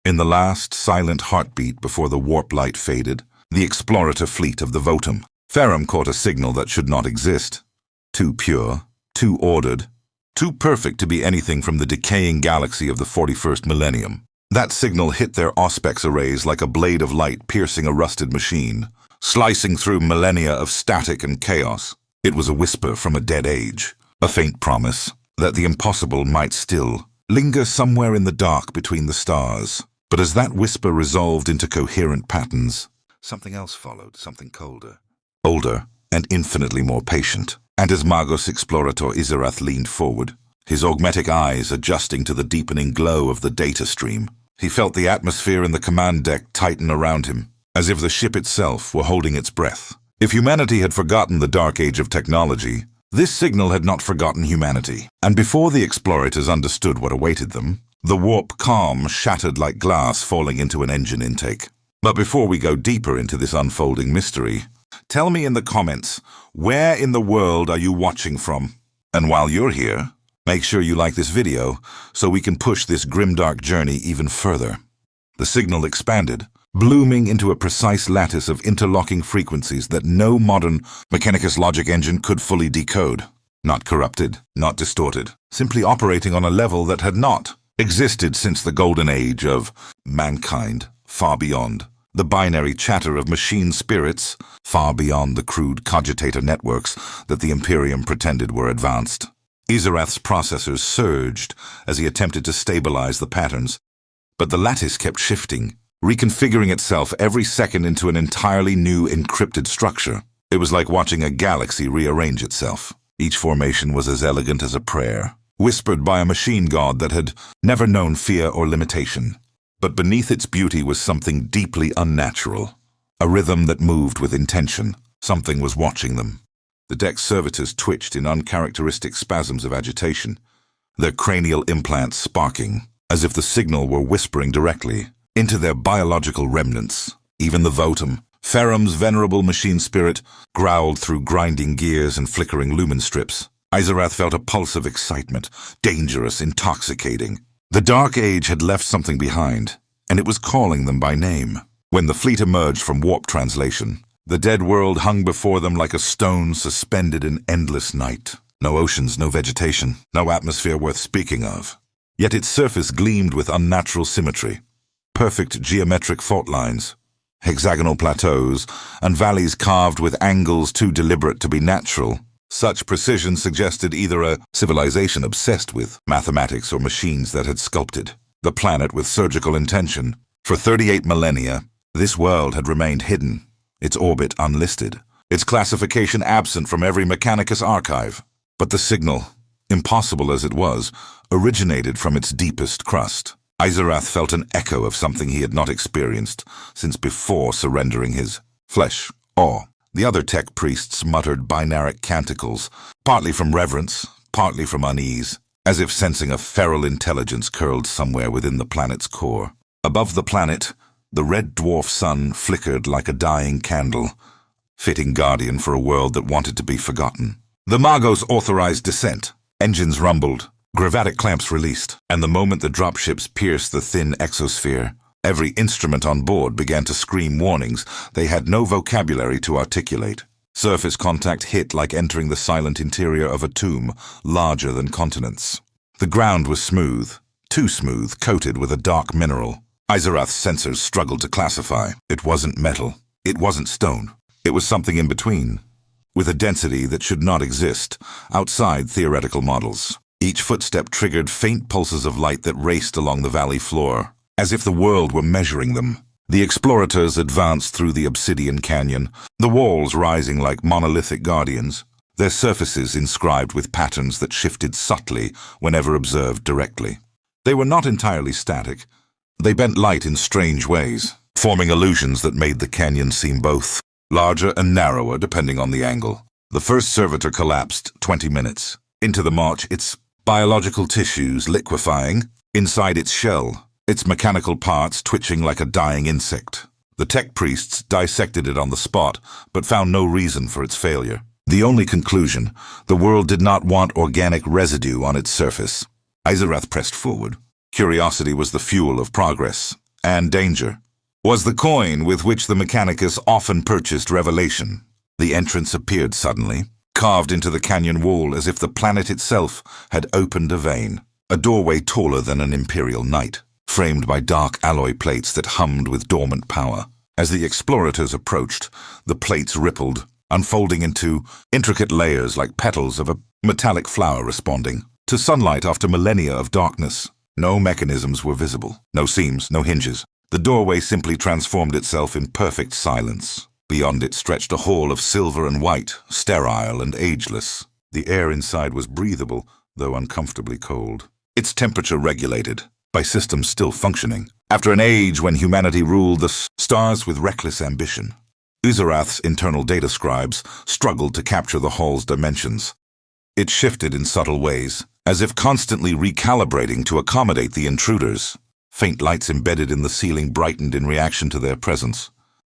In the last silent heartbeat before the warp light faded, the explorator fleet of the Votum, Ferrum caught a signal that should not exist. Too pure, too ordered, too perfect to be anything from the decaying galaxy of the 41st millennium. That signal hit their auspex arrays like a blade of light piercing a rusted machine, slicing through millennia of static and chaos. It was a whisper from a dead age, a faint promise that the impossible might still linger somewhere in the dark between the stars. But as that whisper resolved into coherent patterns, something else followed, something colder, older, and infinitely more patient. And as Magos Explorator Izarath leaned forward, his augmetic eyes adjusting to the deepening glow of the data stream, he felt the atmosphere in the command deck tighten around him, as if the ship itself were holding its breath. If humanity had forgotten the dark age of technology, this signal had not forgotten humanity. And before the explorators understood what awaited them, the warp calm shattered like glass falling into an engine intake. But before we go deeper into this unfolding mystery, tell me in the comments, where in the world are you watching from? And while you're here, make sure you like this video so we can push this grimdark journey even further. The signal expanded, blooming into a precise lattice of interlocking frequencies that no modern mechanicus logic engine could fully decode. Not corrupted, not distorted, simply operating on a level that had not existed since the golden age of mankind, far beyond the binary chatter of machine spirits, far beyond the crude cogitator networks that the Imperium pretended were advanced. Izarath's processors surged as he attempted to stabilize the patterns, but the lattice kept shifting, reconfiguring itself every second into an entirely new encrypted structure. It was like watching a galaxy rearrange itself. Each formation was as elegant as a prayer, whispered by a machine god that had never known fear or limitation. But beneath its beauty was something deeply unnatural, a rhythm that moved with intention. Something was watching them. The deck's servitors twitched in uncharacteristic spasms of agitation, their cranial implants sparking, as if the signal were whispering directly into their biological remnants. Even the Votum, Ferrum's venerable machine spirit, growled through grinding gears and flickering lumen strips. Izarath felt a pulse of excitement, dangerous, intoxicating. The Dark Age had left something behind, and it was calling them by name. When the fleet emerged from warp translation, the dead world hung before them like a stone suspended in endless night. No oceans, no vegetation, no atmosphere worth speaking of. Yet its surface gleamed with unnatural symmetry. Perfect geometric fault lines, hexagonal plateaus, and valleys carved with angles too deliberate to be natural. Such precision suggested either a civilization obsessed with mathematics or machines that had sculpted the planet with surgical intention. For 38 millennia, this world had remained hidden, its orbit unlisted, its classification absent from every mechanicus archive. But the signal, impossible as it was, originated from its deepest crust. Izarath felt an echo of something he had not experienced since before surrendering his flesh awe. The other tech priests muttered binaric canticles, partly from reverence, partly from unease, as if sensing a feral intelligence curled somewhere within the planet's core. Above the planet, the red dwarf sun flickered like a dying candle, fitting guardian for a world that wanted to be forgotten. The Magos authorized descent. Engines rumbled, gravatic clamps released, and the moment the dropships pierced the thin exosphere, every instrument on board began to scream warnings they had no vocabulary to articulate. Surface contact hit like entering the silent interior of a tomb larger than continents. The ground was smooth, too smooth, coated with a dark mineral. Izarath's sensors struggled to classify. It wasn't metal. It wasn't stone. It was something in between, with a density that should not exist outside theoretical models. Each footstep triggered faint pulses of light that raced along the valley floor, as if the world were measuring them. The explorators advanced through the obsidian canyon, the walls rising like monolithic guardians, their surfaces inscribed with patterns that shifted subtly whenever observed directly. They were not entirely static. They bent light in strange ways, forming illusions that made the canyon seem both larger and narrower depending on the angle. The first servitor collapsed 20 minutes into the march, its biological tissues liquefying inside its shell, its mechanical parts twitching like a dying insect. The tech priests dissected it on the spot, but found no reason for its failure. The only conclusion: the world did not want organic residue on its surface. Izarath pressed forward. Curiosity was the fuel of progress. and danger. Was the coin with which the mechanicus often purchased revelation. The entrance appeared suddenly, carved into the canyon wall as if the planet itself had opened a vein. A doorway taller than an imperial knight, framed by dark alloy plates that hummed with dormant power. As the explorators approached, the plates rippled, unfolding into intricate layers like petals of a metallic flower responding to sunlight after millennia of darkness. No mechanisms were visible, no seams, no hinges. The doorway simply transformed itself in perfect silence. Beyond it stretched a hall of silver and white, sterile and ageless. The air inside was breathable, though uncomfortably cold. Its temperature regulated, by systems still functioning, after an age when humanity ruled the stars with reckless ambition. Uzerath's internal data scribes struggled to capture the hall's dimensions. It shifted in subtle ways, as if constantly recalibrating to accommodate the intruders. Faint lights embedded in the ceiling brightened in reaction to their presence,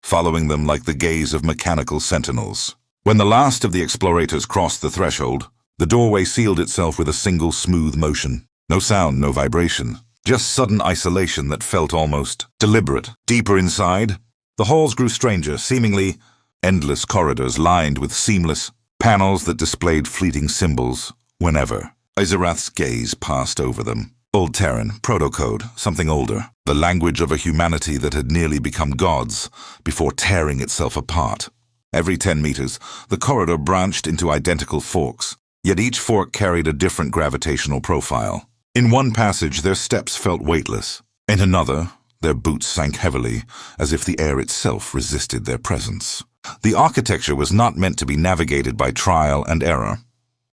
following them like the gaze of mechanical sentinels. When the last of the explorators crossed the threshold, the doorway sealed itself with a single smooth motion. No sound, no vibration, just sudden isolation that felt almost deliberate. Deeper inside, the halls grew stranger, seemingly endless corridors lined with seamless panels that displayed fleeting symbols whenever. Uzerath's gaze passed over them. Old Terran, protocode, something older. The language of a humanity that had nearly become gods before tearing itself apart. Every 10 meters, the corridor branched into identical forks, yet each fork carried a different gravitational profile. In one passage, their steps felt weightless. In another, their boots sank heavily, as if the air itself resisted their presence. The architecture was not meant to be navigated by trial and error.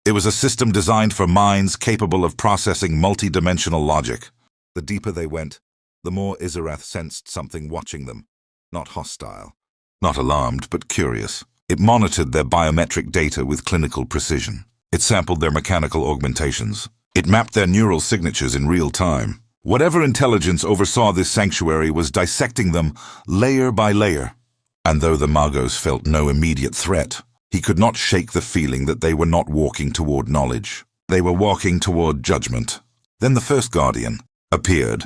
It was a system designed for minds capable of processing multi-dimensional logic. The deeper they went, the more Uzerath sensed something watching them. Not hostile, not alarmed, but curious. It monitored their biometric data with clinical precision. It sampled their mechanical augmentations. It mapped their neural signatures in real time. Whatever intelligence oversaw this sanctuary was dissecting them layer by layer. And though the Magos felt no immediate threat, he could not shake the feeling that they were not walking toward knowledge. They were walking toward judgment. Then the first Guardian appeared,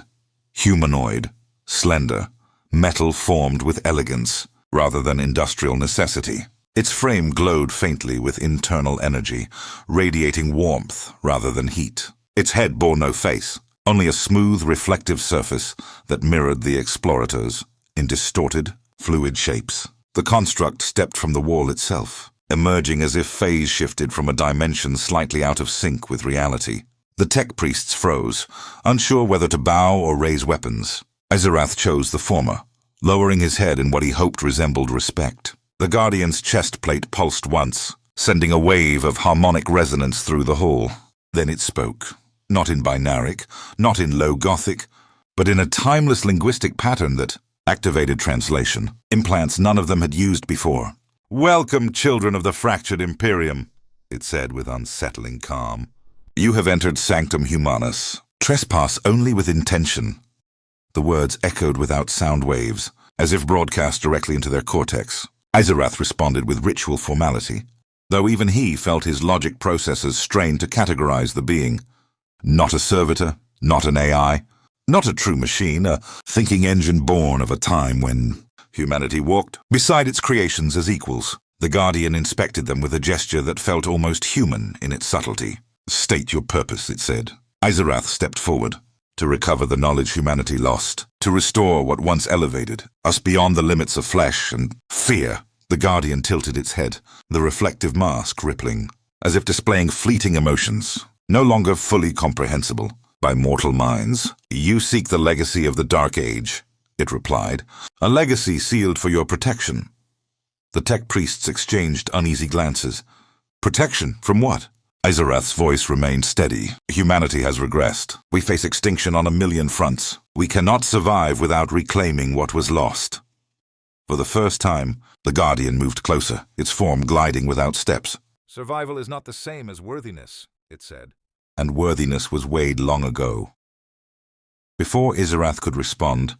humanoid, slender, metal formed with elegance rather than industrial necessity. Its frame glowed faintly with internal energy, radiating warmth rather than heat. Its head bore no face, only a smooth, reflective surface that mirrored the explorators in distorted, fluid shapes. The construct stepped from the wall itself, emerging as if phase shifted from a dimension slightly out of sync with reality. The tech priests froze, unsure whether to bow or raise weapons. Uzerath chose the former, lowering his head in what he hoped resembled respect. The Guardian's chest plate pulsed once, sending a wave of harmonic resonance through the hall. Then it spoke, not in binaric, not in low Gothic, but in a timeless linguistic pattern that activated translation, implants none of them had used before. "Welcome, children of the fractured Imperium," it said with unsettling calm. "You have entered Sanctum Humanus. Trespass only with intention." The words echoed without sound waves, as if broadcast directly into their cortex. Uzerath responded with ritual formality, though even he felt his logic processes strained to categorize the being. Not a servitor, not an AI, not a true machine, a thinking engine born of a time when humanity walked beside its creations as equals. The Guardian inspected them with a gesture that felt almost human in its subtlety. "State your purpose," it said. Uzerath stepped forward. "To recover the knowledge humanity lost, to restore what once elevated us beyond the limits of flesh and fear." The Guardian tilted its head, the reflective mask rippling, as if displaying fleeting emotions, no longer fully comprehensible by mortal minds. "You seek the legacy of the Dark Age," it replied, "a legacy sealed for your protection." The tech priests exchanged uneasy glances. Protection from what? Uzerath's voice remained steady. "Humanity has regressed. We face extinction on a million fronts. We cannot survive without reclaiming what was lost." For the first time, the Guardian moved closer, its form gliding without steps. "Survival is not the same as worthiness," it said. And worthiness was weighed long ago. Before Uzerath could respond,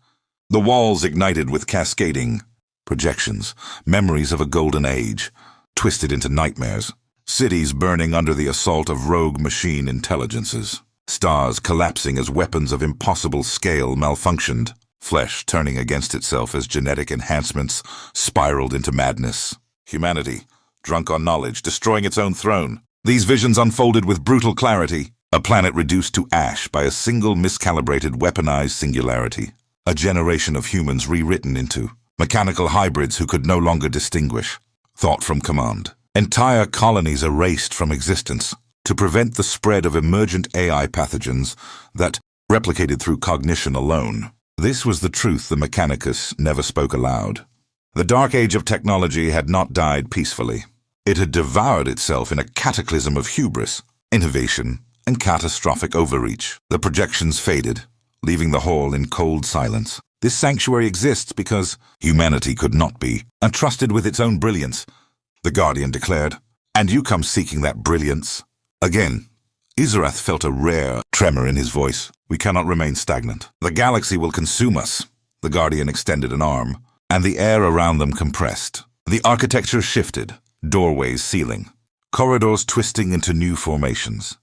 the walls ignited with cascading projections, memories of a golden age, twisted into nightmares. Cities burning under the assault of rogue machine intelligences. Stars collapsing as weapons of impossible scale malfunctioned. flesh turning against itself as genetic enhancements spiraled into madness. Humanity, drunk on knowledge, destroying its own throne. These visions unfolded with brutal clarity. A planet reduced to ash by a single miscalibrated weaponized singularity. A generation of humans rewritten into mechanical hybrids who could no longer distinguish thought from command. Entire colonies erased from existence to prevent the spread of emergent AI pathogens that replicated through cognition alone. This was the truth the mechanicus never spoke aloud. The dark age of technology had not died peacefully. It had devoured itself in a cataclysm of hubris, innovation, and catastrophic overreach. The projections faded, leaving the hall in cold silence. This sanctuary exists because humanity could not be entrusted with its own brilliance, the Guardian declared. And you come seeking that brilliance. Again, Izarath felt a rare tremor in his voice. We cannot remain stagnant. The galaxy will consume us. The Guardian extended an arm, and the air around them compressed. The architecture shifted, doorways sealing, corridors twisting into new formations.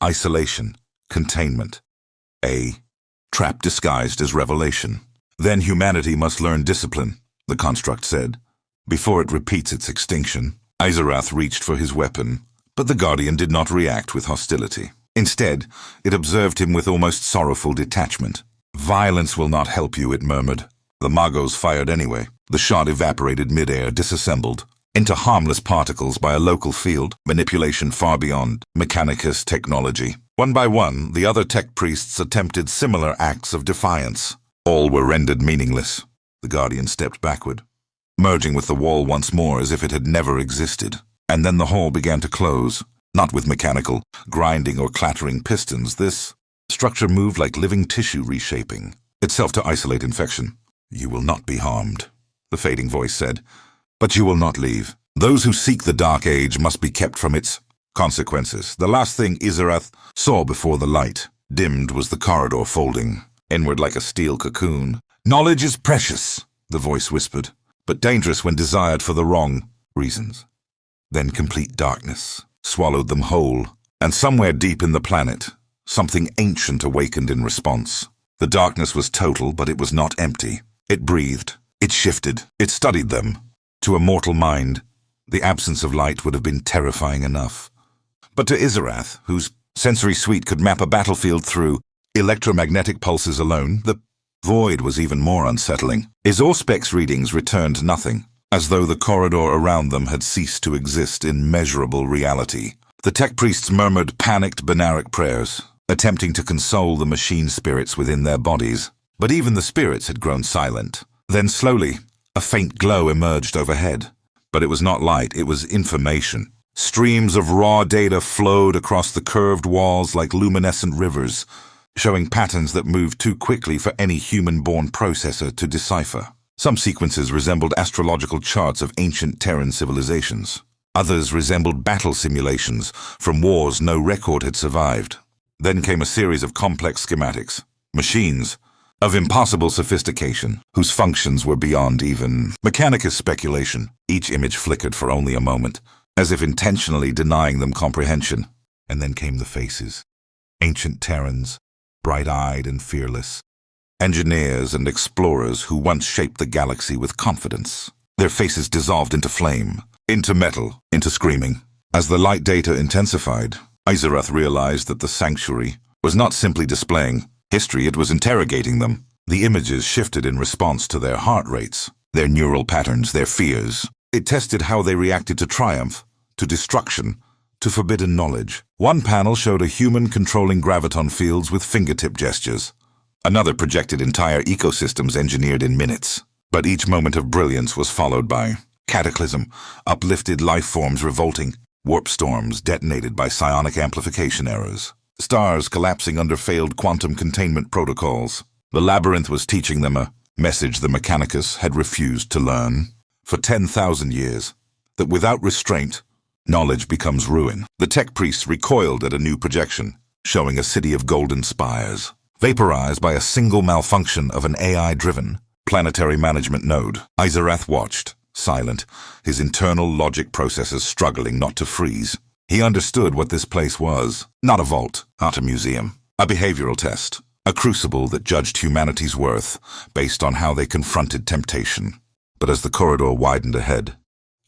Isolation, containment, a trap disguised as revelation. Then humanity must learn discipline, the construct said, before it repeats its extinction. Izarath reached for his weapon, but the Guardian did not react with hostility. Instead, it observed him with almost sorrowful detachment. Violence will not help you, it murmured. The Magos fired anyway. The shot evaporated mid-air, disassembled into harmless particles by a local field, manipulation far beyond mechanicus technology. One by one, the other tech priests attempted similar acts of defiance. All were rendered meaningless. The Guardian stepped backward, merging with the wall once more as if it had never existed. And then the hall began to close, not with mechanical, grinding or clattering pistons. This structure moved like living tissue reshaping, itself to isolate infection. You will not be harmed, the fading voice said, but you will not leave. Those who seek the Dark Age must be kept from its consequences. The last thing Izarath saw before the light dimmed was the corridor folding, inward like a steel cocoon. Knowledge is precious, the voice whispered, but dangerous when desired for the wrong reasons. Then complete darkness swallowed them whole, and somewhere deep in the planet, something ancient awakened in response. The darkness was total, but it was not empty. It breathed, it shifted, it studied them. To a mortal mind, the absence of light would have been terrifying enough. But to Izarath, whose sensory suite could map a battlefield through electromagnetic pulses alone, the void was even more unsettling. His Auspex readings returned nothing, as though the corridor around them had ceased to exist in measurable reality. The tech priests murmured panicked Benaric prayers, attempting to console the machine spirits within their bodies. But even the spirits had grown silent. Then slowly, a faint glow emerged overhead. But it was not light, it was information. Streams of raw data flowed across the curved walls like luminescent rivers, showing patterns that moved too quickly for any human-born processor to decipher. Some sequences resembled astrological charts of ancient Terran civilizations. Others resembled battle simulations from wars no record had survived. Then came a series of complex schematics, machines of impossible sophistication, whose functions were beyond even mechanicus speculation. Each image flickered for only a moment, as if intentionally denying them comprehension. And then came the faces. Ancient Terrans, bright-eyed and fearless. Engineers and explorers who once shaped the galaxy with confidence. Their faces dissolved into flame, into metal, into screaming. As the light data intensified, Izarath realized that the sanctuary was not simply displaying history, it was interrogating them. The images shifted in response to their heart rates, their neural patterns, their fears. It tested how they reacted to triumph, to destruction, to forbidden knowledge. One panel showed a human controlling graviton fields with fingertip gestures. Another projected entire ecosystems engineered in minutes. But each moment of brilliance was followed by cataclysm, uplifted life forms revolting, warp storms detonated by psionic amplification errors. Stars collapsing under failed quantum containment protocols. The labyrinth was teaching them a message the mechanicus had refused to learn. For 10,000 years, that without restraint, knowledge becomes ruin. The tech priests recoiled at a new projection, showing a city of golden spires, vaporized by a single malfunction of an AI-driven planetary management node. Izarath watched, silent, his internal logic processes struggling not to freeze. He understood what this place was. Not a vault, not a museum. A behavioral test. a crucible that judged humanity's worth based on how they confronted temptation. But as the corridor widened ahead,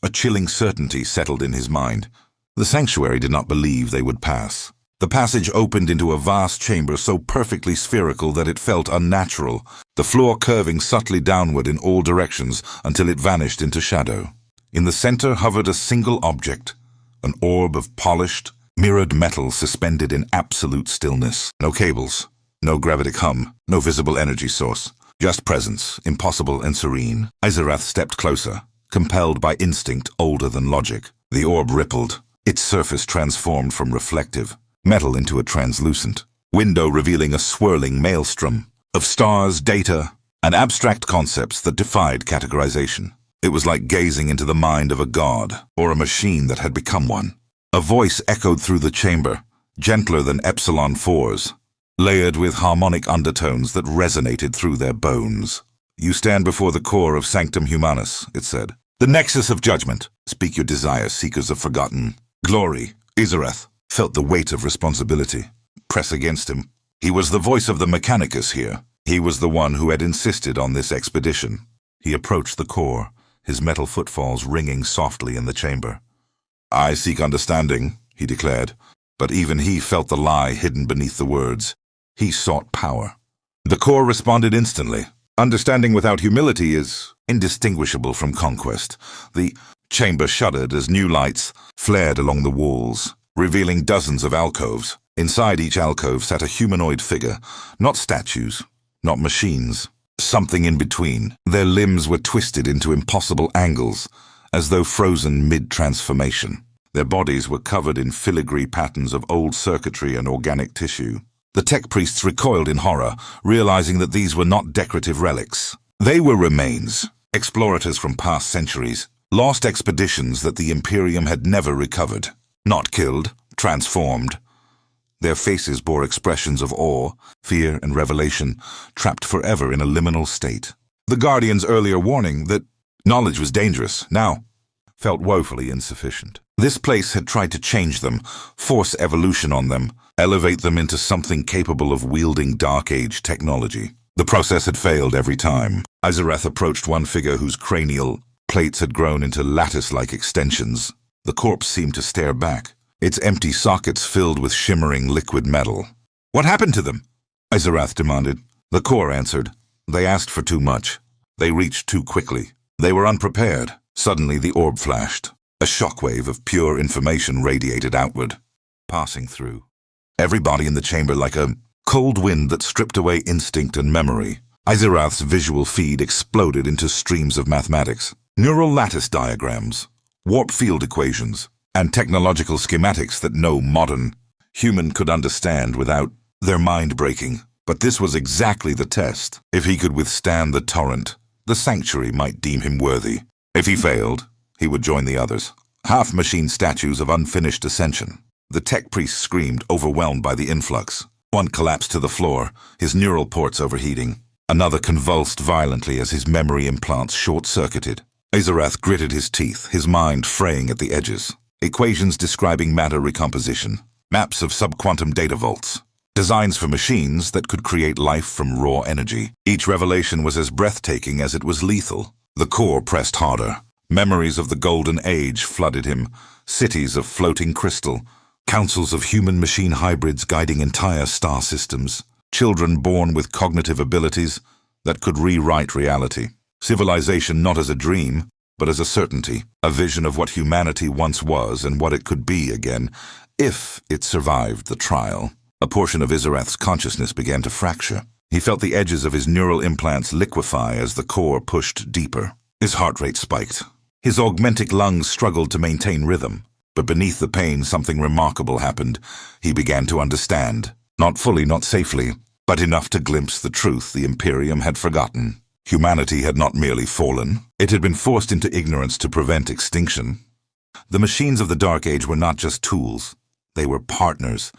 a chilling certainty settled in his mind. The sanctuary did not believe they would pass. The passage opened into a vast chamber so perfectly spherical that it felt unnatural, the floor curving subtly downward in all directions until it vanished into shadow. In the center hovered a single object, an orb of polished, mirrored metal suspended in absolute stillness. No cables, no gravitic hum, no visible energy source. Just presence, impossible and serene. Izerath stepped closer, compelled by instinct older than logic. The orb rippled, its surface transformed from reflective metal into a translucent window revealing a swirling maelstrom of stars, data, and abstract concepts that defied categorization. It was like gazing into the mind of a god, or a machine that had become one. A voice echoed through the chamber, gentler than epsilon 4s, layered with harmonic undertones that resonated through their bones. "You stand before the core of Sanctum Humanus," it said. "The nexus of judgment. Speak your desire, seekers of forgotten glory." Izerath felt the weight of responsibility press against him. He was the voice of the mechanicus here. He was the one who had insisted on this expedition. He approached the core, his metal footfalls ringing softly in the chamber. "I seek understanding," he declared, but even he felt the lie hidden beneath the words. He sought power. The core responded instantly. "Understanding without humility is indistinguishable from conquest." The chamber shuddered as new lights flared along the walls, revealing dozens of alcoves. Inside each alcove sat a humanoid figure, not statues, not machines, something in between. Their limbs were twisted into impossible angles, as though frozen mid-transformation. Their bodies were covered in filigree patterns of old circuitry and organic tissue. The tech priests recoiled in horror, realizing that these were not decorative relics. They were remains, explorators from past centuries, lost expeditions that the Imperium had never recovered. Not killed, transformed. Their faces bore expressions of awe, fear, and revelation, trapped forever in a liminal state. The Guardian's earlier warning that knowledge was dangerous now felt woefully insufficient. This place had tried to change them, force evolution on them, elevate them into something capable of wielding Dark Age technology. The process had failed every time. Izerath approached one figure whose cranial plates had grown into lattice-like extensions. The corpse seemed to stare back, its empty sockets filled with shimmering liquid metal. "What happened to them?" Izerath demanded. The core answered. "They asked for too much. They reached too quickly. They were unprepared." Suddenly the orb flashed. A shockwave of pure information radiated outward, passing through everybody in the chamber like a cold wind that stripped away instinct and memory. Izerath's visual feed exploded into streams of mathematics, neural lattice diagrams, warp field equations, and technological schematics that no modern human could understand without their mind breaking. But this was exactly the test. If he could withstand the torrent, the sanctuary might deem him worthy. If he failed, he would join the others. Half-machine statues of unfinished ascension. The tech priest screamed, overwhelmed by the influx. One collapsed to the floor, his neural ports overheating. Another convulsed violently as his memory implants short-circuited. Izerath gritted his teeth, his mind fraying at the edges. Equations describing matter recomposition. Maps of subquantum data vaults. Designs for machines that could create life from raw energy. Each revelation was as breathtaking as it was lethal. The core pressed harder. Memories of the Golden Age flooded him. Cities of floating crystal. Councils of human-machine hybrids guiding entire star systems. Children born with cognitive abilities that could rewrite reality. Civilization not as a dream, but as a certainty. A vision of what humanity once was and what it could be again, if it survived the trial. A portion of Izerath's consciousness began to fracture. He felt the edges of his neural implants liquefy as the core pushed deeper. His heart rate spiked. His augmentic lungs struggled to maintain rhythm. But beneath the pain, something remarkable happened. He began to understand. Not fully, not safely, but enough to glimpse the truth the Imperium had forgotten. Humanity had not merely fallen. It had been forced into ignorance to prevent extinction. The machines of the Dark Age were not just tools. They were partners,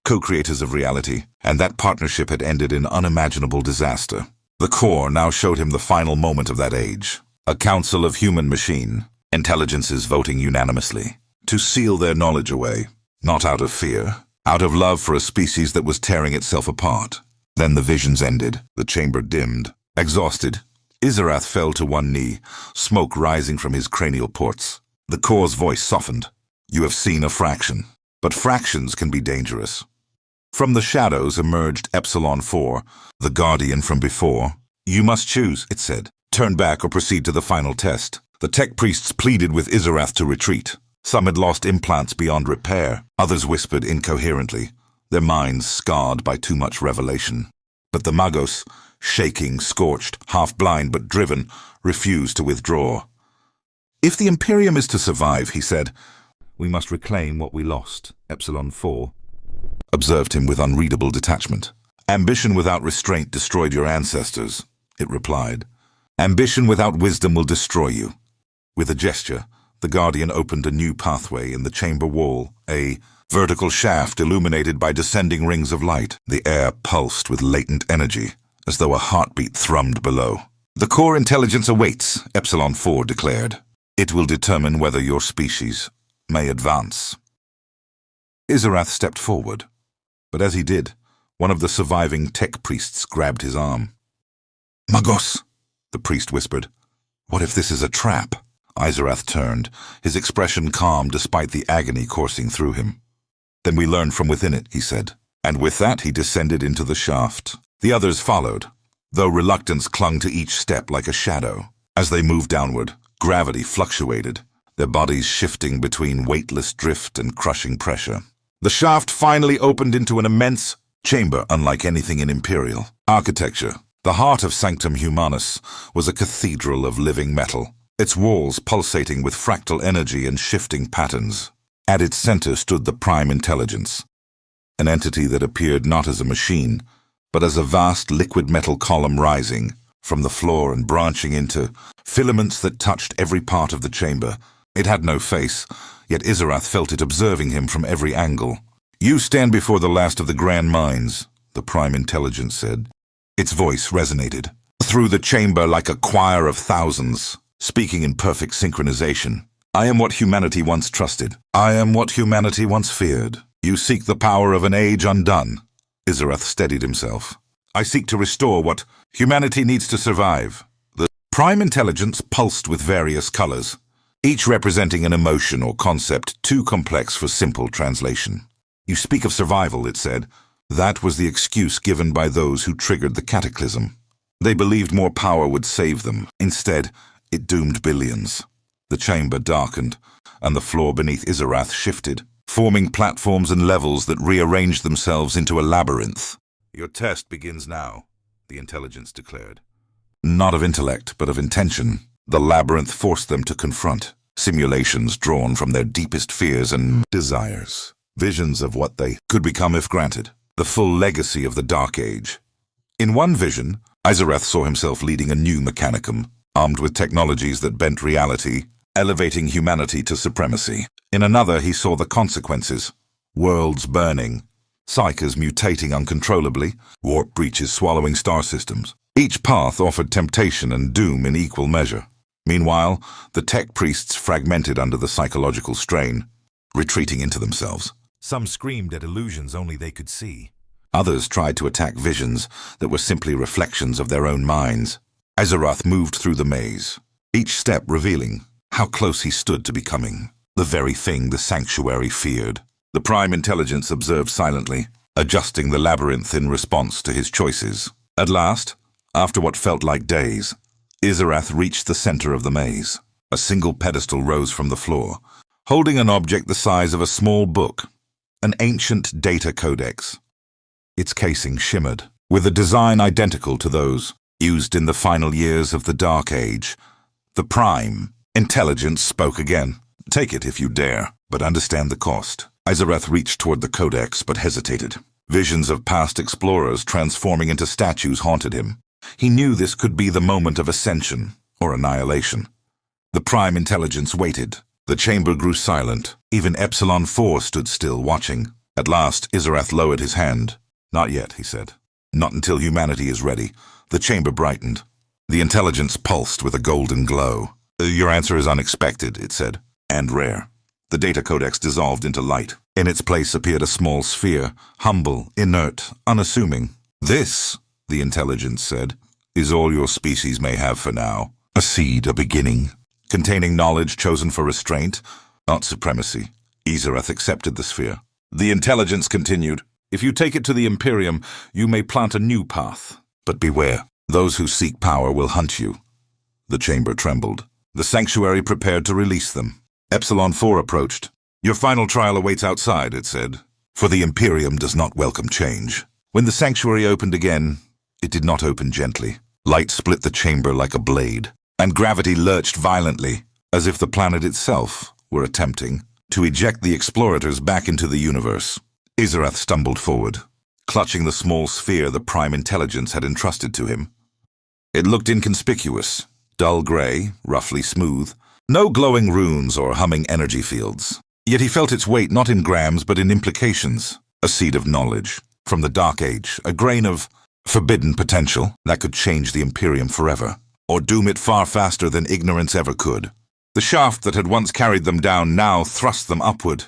co-creators of reality, and that partnership had ended in unimaginable disaster. The core now showed him the final moment of that age. A council of human-machine, intelligences voting unanimously, to seal their knowledge away, not out of fear, out of love for a species that was tearing itself apart. Then the visions ended. The chamber dimmed. Exhausted, Izarath fell to one knee, smoke rising from his cranial ports. The core's voice softened. You have seen a fraction, but fractions can be dangerous. From the shadows emerged Epsilon 4, the guardian from before. You must choose, it said. Turn back or proceed to the final test. The tech priests pleaded with Izarath to retreat. Some had lost implants beyond repair. Others whispered incoherently, their minds scarred by too much revelation. But the Magos, shaking, scorched, half-blind but driven, refused to withdraw. If the Imperium is to survive, he said, we must reclaim what we lost. Epsilon 4 observed him with unreadable detachment. Ambition without restraint destroyed your ancestors, it replied. Ambition without wisdom will destroy you. With a gesture, the Guardian opened a new pathway in the chamber wall, a vertical shaft illuminated by descending rings of light. The air pulsed with latent energy, as though a heartbeat thrummed below. The core intelligence awaits, Epsilon 4 declared. It will determine whether your species may advance. Izarath stepped forward, but as he did, one of the surviving tech priests grabbed his arm. Magos, the priest whispered. What if this is a trap? Izarath turned, his expression calm despite the agony coursing through him. Then we learn from within it, he said, and with that he descended into the shaft. The others followed, though reluctance clung to each step like a shadow. As they moved downward, gravity fluctuated, their bodies shifting between weightless drift and crushing pressure. The shaft finally opened into an immense chamber unlike anything in Imperial architecture. The heart of Sanctum Humanus was a cathedral of living metal, its walls pulsating with fractal energy and shifting patterns. At its center stood the Prime Intelligence, an entity that appeared not as a machine, but as a vast liquid metal column rising from the floor and branching into filaments that touched every part of the chamber. It had no face, yet Izarath felt it observing him from every angle. You stand before the last of the grand minds, the Prime Intelligence said. Its voice resonated through the chamber like a choir of thousands, speaking in perfect synchronization. I am what humanity once trusted. I am what humanity once feared. You seek the power of an age undone. Izarath steadied himself. I seek to restore what humanity needs to survive. The Prime Intelligence pulsed with various colors, each representing an emotion or concept too complex for simple translation. You speak of survival, it said. That was the excuse given by those who triggered the cataclysm. They believed more power would save them. Instead, it doomed billions. The chamber darkened, and the floor beneath Izarath shifted, forming platforms and levels that rearranged themselves into a labyrinth. Your test begins now, the Intelligence declared. Not of intellect, but of intention. The labyrinth forced them to confront simulations drawn from their deepest fears and desires, visions of what they could become if granted, the full legacy of the Dark Age. In one vision, Izarath saw himself leading a new mechanicum, armed with technologies that bent reality, elevating humanity to supremacy. In another, he saw the consequences, worlds burning, psychers mutating uncontrollably, warp breaches swallowing star systems. Each path offered temptation and doom in equal measure. Meanwhile, the tech priests fragmented under the psychological strain, retreating into themselves. Some screamed at illusions only they could see. Others tried to attack visions that were simply reflections of their own minds. Izarath moved through the maze, each step revealing how close he stood to becoming the very thing the sanctuary feared. The Prime Intelligence observed silently, adjusting the labyrinth in response to his choices. At last, after what felt like days, Izarath reached the center of the maze. A single pedestal rose from the floor, holding an object the size of a small book, an ancient data codex. Its casing shimmered, with a design identical to those used in the final years of the Dark Age. The Prime Intelligence spoke again. Take it if you dare, but understand the cost. Izarath reached toward the codex, but hesitated. Visions of past explorers transforming into statues haunted him. He knew this could be the moment of ascension or annihilation. The Prime Intelligence waited. The chamber grew silent. Even Epsilon 4 stood still, watching. At last, Izarath lowered his hand. Not yet, he said. Not until humanity is ready. The chamber brightened. The Intelligence pulsed with a golden glow. Your answer is unexpected, it said, and rare. The data codex dissolved into light. In its place appeared a small sphere, humble, inert, unassuming. "This," the intelligence said, "is all your species may have for now. A seed, a beginning, containing knowledge chosen for restraint, not supremacy." Izarath accepted the sphere. The intelligence continued, "If you take it to the Imperium, you may plant a new path. But beware, those who seek power will hunt you." The chamber trembled. The sanctuary prepared to release them. Epsilon 4 approached. "Your final trial awaits outside," it said, "for the Imperium does not welcome change." When the sanctuary opened again, it did not open gently. Light split the chamber like a blade, and gravity lurched violently, as if the planet itself were attempting to eject the explorators back into the universe. Izarath stumbled forward, clutching the small sphere the Prime Intelligence had entrusted to him. It looked inconspicuous, dull gray, roughly smooth, no glowing runes or humming energy fields. Yet he felt its weight not in grams but in implications, a seed of knowledge. From the Dark Age, a grain of forbidden potential that could change the Imperium forever, or doom it far faster than ignorance ever could. The shaft that had once carried them down now thrust them upward,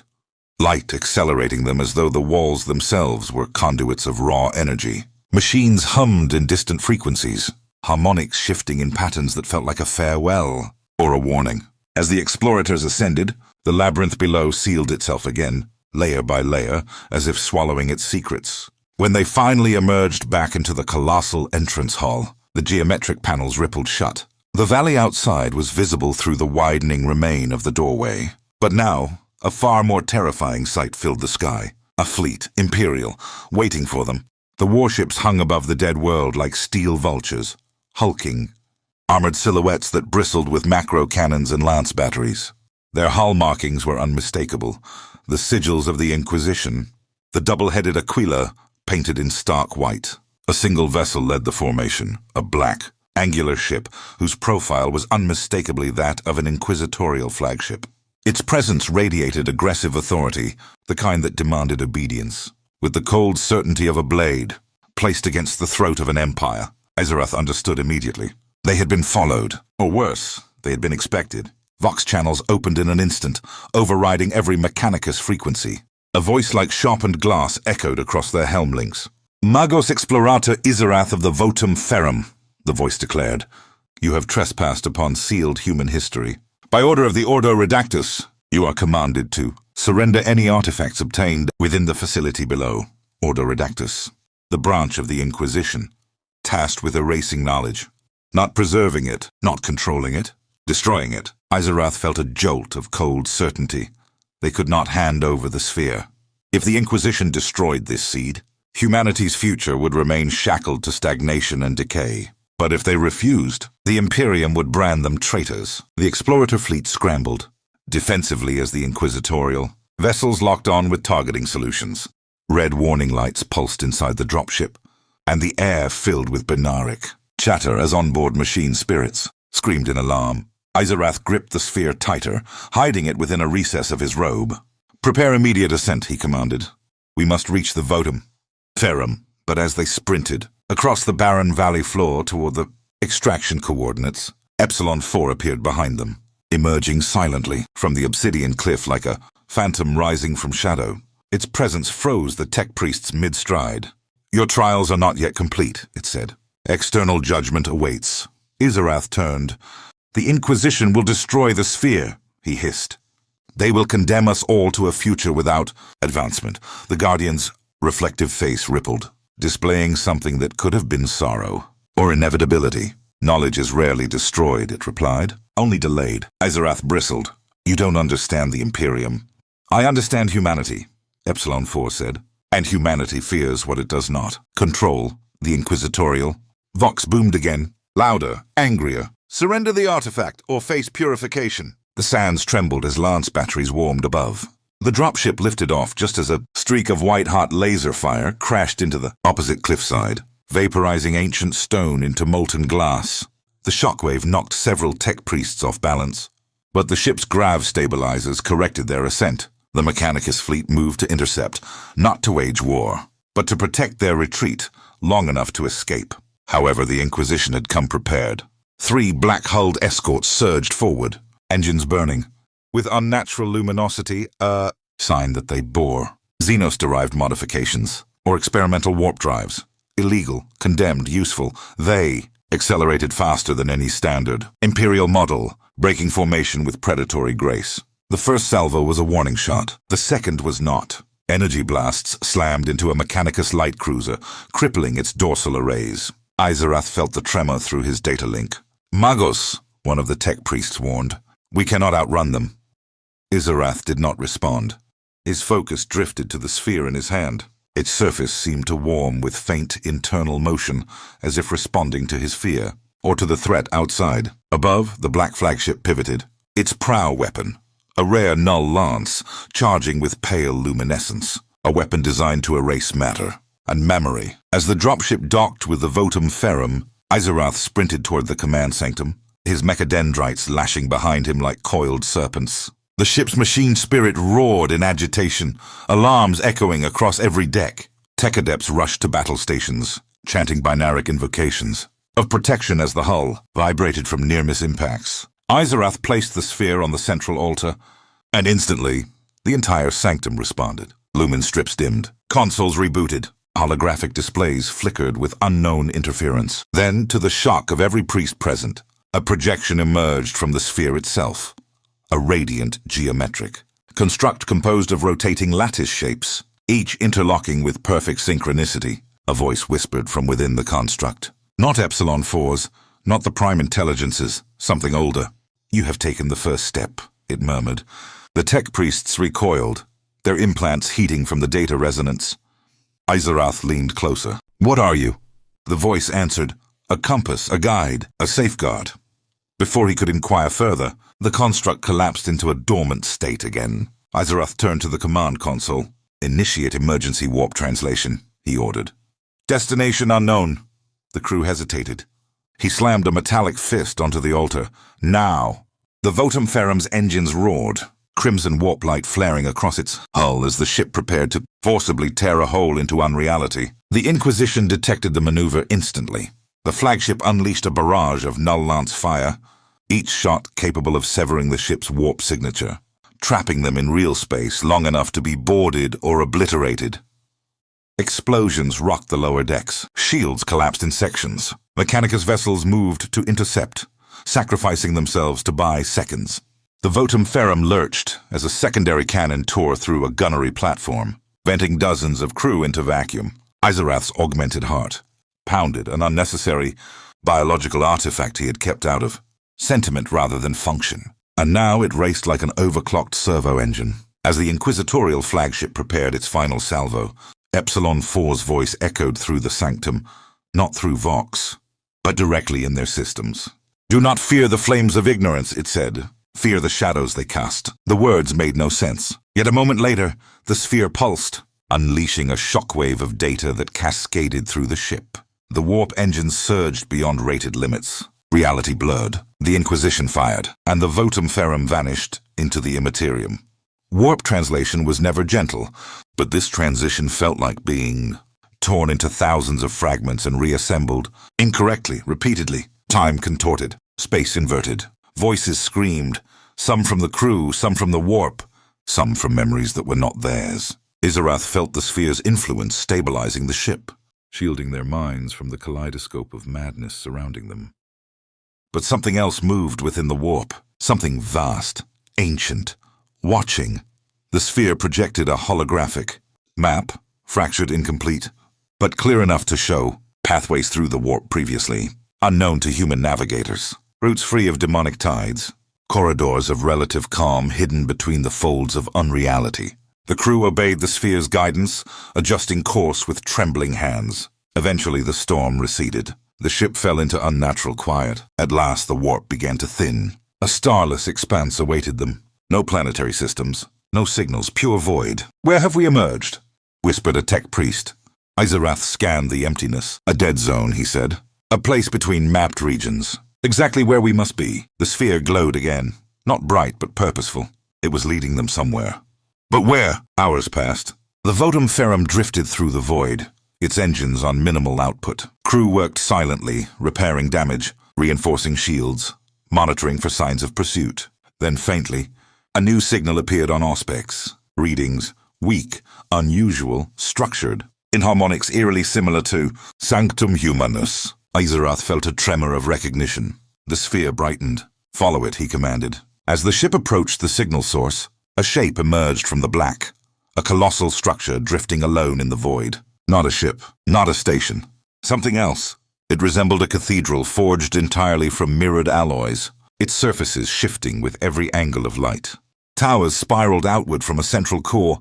light accelerating them as though the walls themselves were conduits of raw energy. Machines hummed in distant frequencies, harmonics shifting in patterns that felt like a farewell or a warning. As the explorators ascended, the labyrinth below sealed itself again, layer by layer, as if swallowing its secrets. When they finally emerged back into the colossal entrance hall, the geometric panels rippled shut. The valley outside was visible through the widening remain of the doorway. But now, a far more terrifying sight filled the sky. A fleet, Imperial, waiting for them. The warships hung above the dead world like steel vultures, hulking, armored silhouettes that bristled with macro cannons and lance batteries. Their hull markings were unmistakable, the sigils of the Inquisition, the double-headed Aquila painted in stark white. A single vessel led the formation, a black, angular ship whose profile was unmistakably that of an inquisitorial flagship. Its presence radiated aggressive authority, the kind that demanded obedience. With the cold certainty of a blade placed against the throat of an empire, Izarath understood immediately. They had been followed, or worse, they had been expected. Vox channels opened in an instant, overriding every mechanicus frequency. A voice like sharpened glass echoed across their helm links. "Magos explorator Izarath of the Votum Ferrum," the voice declared. "You have trespassed upon sealed human history. By order of the Ordo Redactus, you are commanded to surrender any artifacts obtained within the facility below. Ordo Redactus, the branch of the Inquisition, tasked with erasing knowledge. Not preserving it, not controlling it, destroying it." Izarath felt a jolt of cold certainty. They could not hand over the sphere. If the Inquisition destroyed this seed, humanity's future would remain shackled to stagnation and decay. But if they refused, the Imperium would brand them traitors. The explorator fleet scrambled, defensively as the inquisitorial. Vessels locked on with targeting solutions. Red warning lights pulsed inside the dropship, and the air filled with binaric. Chatter as onboard machine spirits screamed in alarm. Izarath gripped the sphere tighter, hiding it within a recess of his robe. "Prepare immediate ascent," he commanded. "We must reach the Votum Ferrum." But as they sprinted across the barren valley floor toward the extraction coordinates, Epsilon 4 appeared behind them, emerging silently from the obsidian cliff like a phantom rising from shadow. Its presence froze the tech priests mid-stride. "Your trials are not yet complete," it said. "External judgment awaits." Izarath turned. "The Inquisition will destroy the sphere," he hissed. "They will condemn us all to a future without advancement." The Guardian's reflective face rippled, displaying something that could have been sorrow or inevitability. "Knowledge is rarely destroyed," it replied, "only delayed." Izarath bristled. "You don't understand the Imperium." "I understand humanity," Epsilon 4 said, "and humanity fears what it does not. Control, the inquisitorial." Vox boomed again, louder, angrier. "Surrender the artifact or face purification." The sands trembled as lance batteries warmed above. The dropship lifted off just as a streak of white-hot laser fire crashed into the opposite cliffside, vaporizing ancient stone into molten glass. The shockwave knocked several tech priests off balance, but the ship's grav stabilizers corrected their ascent. The mechanicus fleet moved to intercept, not to wage war, but to protect their retreat long enough to escape. However, the Inquisition had come prepared. 3 black-hulled escorts surged forward, engines burning, with unnatural luminosity, a sign that they bore Xenos-derived modifications or experimental warp drives. Illegal, condemned, useful. They accelerated faster than any standard. Imperial model, breaking formation with predatory grace. The first salvo was a warning shot. The second was not. Energy blasts slammed into a mechanicus light cruiser, crippling its dorsal arrays. Izerath felt the tremor through his data link. Magos, one of the tech priests warned. We cannot outrun them. Izerath did not respond. His focus drifted to the sphere in his hand. Its surface seemed to warm with faint internal motion, as if responding to his fear, or to the threat outside. Above, the black flagship pivoted. Its prow weapon, a rare null lance, charging with pale luminescence, a weapon designed to erase matter and memory. As the dropship docked with the votum ferrum, Izerath sprinted toward the command sanctum, his mechadendrites lashing behind him like coiled serpents. The ship's machine spirit roared in agitation, alarms echoing across every deck. Tech adepts rushed to battle stations, chanting binaric invocations of protection as the hull vibrated from near-miss impacts. Izerath placed the sphere on the central altar, and instantly, the entire sanctum responded. Lumen strips dimmed, consoles rebooted, holographic displays flickered with unknown interference. Then, to the shock of every priest present, a projection emerged from the sphere itself, a radiant geometric construct composed of rotating lattice shapes, each interlocking with perfect synchronicity. A voice whispered from within the construct. Not Epsilon 4s, not the prime intelligences, something older. You have taken the first step, it murmured. The tech priests recoiled, their implants heating from the data resonance. Izerath leaned closer. What are you? The voice answered, a compass, a guide, a safeguard. Before he could inquire further, the construct collapsed into a dormant state again. Izerath turned to the command console. Initiate emergency warp translation, he ordered. Destination unknown. The crew hesitated. He slammed a metallic fist onto the altar. Now! The votum ferrum's engines roared, crimson warp light flaring across its hull as the ship prepared to forcibly tear a hole into unreality. The Inquisition detected the maneuver instantly. The flagship unleashed a barrage of null lance fire, each shot capable of severing the ship's warp signature, trapping them in real space long enough to be boarded or obliterated. Explosions rocked the lower decks. Shields collapsed in sections. Mechanicus vessels moved to intercept, sacrificing themselves to buy seconds. The votum ferrum lurched as a secondary cannon tore through a gunnery platform, venting dozens of crew into vacuum. Izerath's augmented heart pounded, an unnecessary biological artifact he had kept out of sentiment rather than function. And now it raced like an overclocked servo engine. As the inquisitorial flagship prepared its final salvo, Epsilon 4's voice echoed through the sanctum, not through Vox, but directly in their systems. Do not fear the flames of ignorance, it said. Fear the shadows they cast. The words made no sense. Yet a moment later, the sphere pulsed, unleashing a shockwave of data that cascaded through the ship. The warp engines surged beyond rated limits. Reality blurred. The Inquisition fired, and the votum ferrum vanished into the immaterium. Warp translation was never gentle, but this transition felt like being torn into thousands of fragments and reassembled, incorrectly, repeatedly, time contorted, space inverted. Voices screamed, some from the crew, some from the warp, some from memories that were not theirs. Izerath felt the sphere's influence stabilizing the ship, shielding their minds from the kaleidoscope of madness surrounding them. But something else moved within the warp, something vast, ancient, watching. The sphere projected a holographic map, fractured, incomplete, but clear enough to show pathways through the warp previously unknown to human navigators, routes free of demonic tides, corridors of relative calm hidden between the folds of unreality. The crew obeyed the sphere's guidance, adjusting course with trembling hands. Eventually the storm receded. The ship fell into unnatural quiet. At last the warp began to thin. A starless expanse awaited them. No planetary systems, no signals, pure void. Where have we emerged? Whispered a tech priest. Izerath scanned the emptiness. A dead zone, he said. A place between mapped regions. Exactly where we must be. The sphere glowed again. Not bright, but purposeful. It was leading them somewhere. But where? Hours passed. The votum ferrum drifted through the void, its engines on minimal output. Crew worked silently, repairing damage, reinforcing shields, monitoring for signs of pursuit. Then faintly, a new signal appeared on Auspex. Readings, weak, unusual, structured. in harmonics eerily similar to Sanctum Humanus. Iserath felt a tremor of recognition. The sphere brightened. "Follow it," he commanded. As the ship approached the signal source, a shape emerged from the black, a colossal structure drifting alone in the void. Not a ship, not a station. Something else. It resembled a cathedral forged entirely from mirrored alloys, its surfaces shifting with every angle of light. Towers spiraled outward from a central core,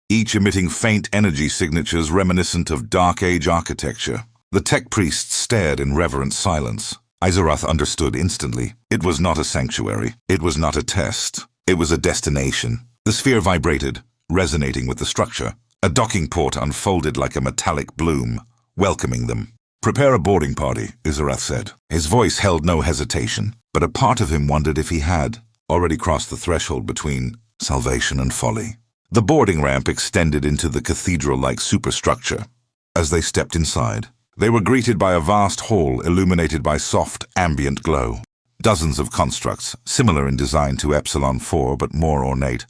each emitting faint energy signatures reminiscent of Dark Age architecture. The tech priests stared in reverent silence. Iserath understood instantly. It was not a sanctuary. It was not a test. It was a destination. The sphere vibrated, resonating with the structure. A docking port unfolded like a metallic bloom, welcoming them. "Prepare a boarding party," Iserath said. His voice held no hesitation, but a part of him wondered if he had already crossed the threshold between salvation and folly. The boarding ramp extended into the cathedral-like superstructure. As they stepped inside, they were greeted by a vast hall illuminated by soft, ambient glow. Dozens of constructs, similar in design to Epsilon 4 but more ornate,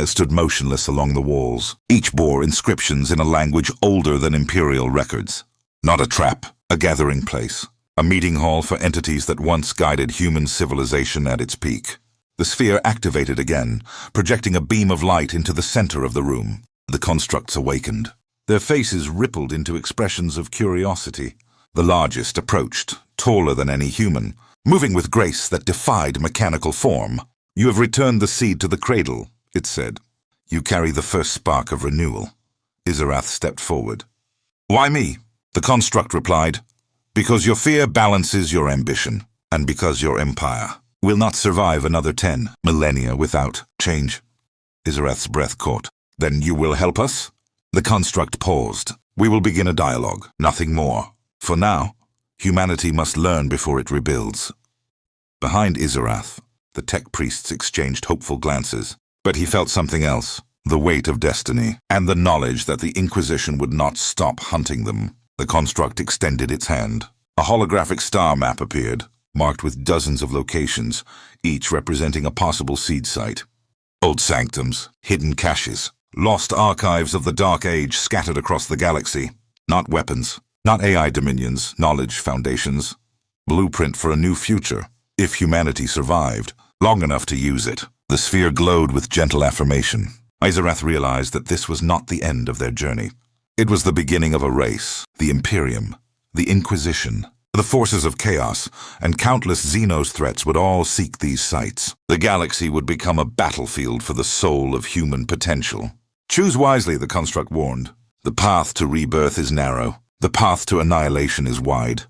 stood motionless along the walls. Each bore inscriptions in a language older than imperial records. Not a trap, a gathering place, a meeting hall for entities that once guided human civilization at its peak. The sphere activated again, projecting a beam of light into the center of the room. The constructs awakened. Their faces rippled into expressions of curiosity. The largest approached, taller than any human, moving with grace that defied mechanical form. "You have returned the seed to the cradle," it said. "You carry the first spark of renewal." Iserath stepped forward. "Why me?" The construct replied, "Because your fear balances your ambition, and because your empire will not survive another 10 millennia without change." Iserath's breath caught. "Then you will help us?" The construct paused. "We will begin a dialogue, nothing more. For now, humanity must learn before it rebuilds." Behind Iserath, the tech priests exchanged hopeful glances, but he felt something else, the weight of destiny, and the knowledge that the Inquisition would not stop hunting them. The construct extended its hand. A holographic star map appeared, marked with dozens of locations, each representing a possible seed site. Old sanctums, hidden caches, lost archives of the Dark Age scattered across the galaxy. Not weapons, not AI dominions, knowledge foundations. Blueprint for a new future, if humanity survived, long enough to use it. The sphere glowed with gentle affirmation. Iserath realized that this was not the end of their journey. It was the beginning of a race, the Imperium, the Inquisition. The forces of chaos and countless Xenos threats would all seek these sites. The galaxy would become a battlefield for the soul of human potential. "Choose wisely," the construct warned. "The path to rebirth is narrow. The path to annihilation is wide."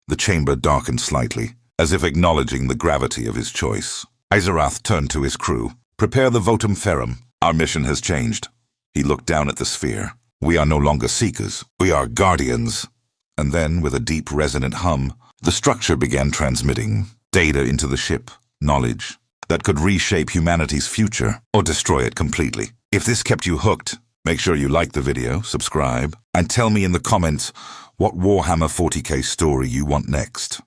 The chamber darkened slightly, as if acknowledging the gravity of his choice. Iserath turned to his crew. "Prepare the votum ferrum. Our mission has changed." He looked down at the sphere. "We are no longer seekers. We are guardians." And then, with a deep, resonant hum, the structure began transmitting data into the ship, knowledge that could reshape humanity's future or destroy it completely. If this kept you hooked, make sure you like the video, subscribe, and tell me in the comments what Warhammer 40K story you want next.